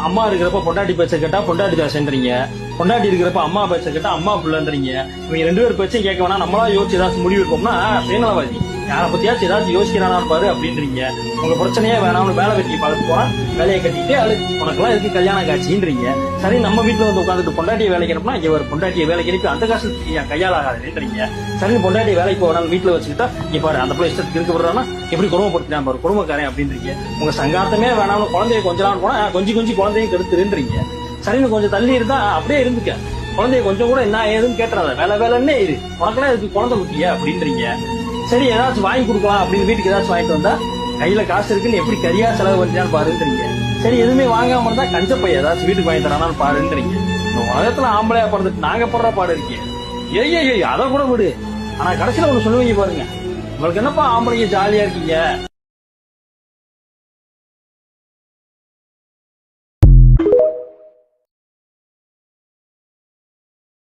அம்மா இருக்கிறப்ப பொண்டாட்டி பேச்ச கேட்டா பொண்டாட்டி பேசன்றீங்க, பொண்டாட்டி இருக்கிறப்ப அம்மா பேச்ச கேட்டா அம்மா பிள்ளைன்றீங்க. இவங்க 2 பேர் பேச்சும் கேட்க வேணா, நம்மளா யோசிச்சு ஏதாச்சும் முடிவு இருக்கோம்னா சுயநலவாதி, யாரை பத்தியாச்சும் ஏதாச்சும் யோசிக்கிறானான்னு பாரு அப்படின்றீங்க. உங்க பிரச்சனையே வேணாம்னு வேலை வெட்டியை பார்த்து போனா வேலையை கட்டிட்டு உனக்கெல்லாம் இருக்கு கல்யாண காட்சின்றீங்க. சரி, நம்ம வீட்டுல வந்து உட்காந்துட்டு பொண்டாட்டியை வேலைக்கு அனுப்புனா இங்க ஒரு பொண்டாட்டியை வேலைக்கு அனுப்பி அந்த காசு என் கையால் ஆகாதுன்றீங்க. சரி, பொண்டாட்டியை வேலைக்கு போனாலும் வீட்டுல வச்சுக்கிட்டா இங்க பாரு அந்த பிள்ளை இஷ்டத்துக்கு இருக்க விடுறான்னா எப்படி குடும்பப்படுத்தினா பாரு குடும்பக்காரன் அப்படின்றீங்க. உங்க சங்காத்தமே வேணாம்னு குழந்தைய கொஞ்ச நாள் போனா கொஞ்சம் குழந்தையும் கெடுத்துருன்றீங்க. சரின்னு கொஞ்சம் தள்ளி இருந்தா அப்படியே இருந்துக்க, குழந்தைய கொஞ்சம் கூட என்ன ஏதுன்னு கேட்டுறாத, வேலைன்னே இரு, உனக்கெல்லாம் இதுக்கு குழந்தை குட்டியா அப்படின்றீங்க. சரி, ஏதாச்சும் வாங்கி கொடுக்கலாம் அப்படின்னு வீட்டுக்கு ஏதாச்சும் வாங்கிட்டு வந்தா கையில காசு இருக்குன்னு எப்படி கரியா செலவு பண்ணியான்னு பாருன்றீங்க. சரி, எதுவுமே வாங்காம இருந்தா கஞ்சப்பை ஏதாச்சும் வீட்டுக்கு வாங்கி தரானான்னு பாருன்றீங்க. இந்த உலகத்துல ஆம்பளையா பிறந்துட்டு நாங்க படுற பாடு இருக்கேன். ஏய் அதை கூட விடு, ஆனா கடைசியில ஒண்ணு சொல்லுவீங்க பாருங்க, உங்களுக்கு என்னப்பா ஆம்பளைங்க ஜாலியா இருக்கீங்க,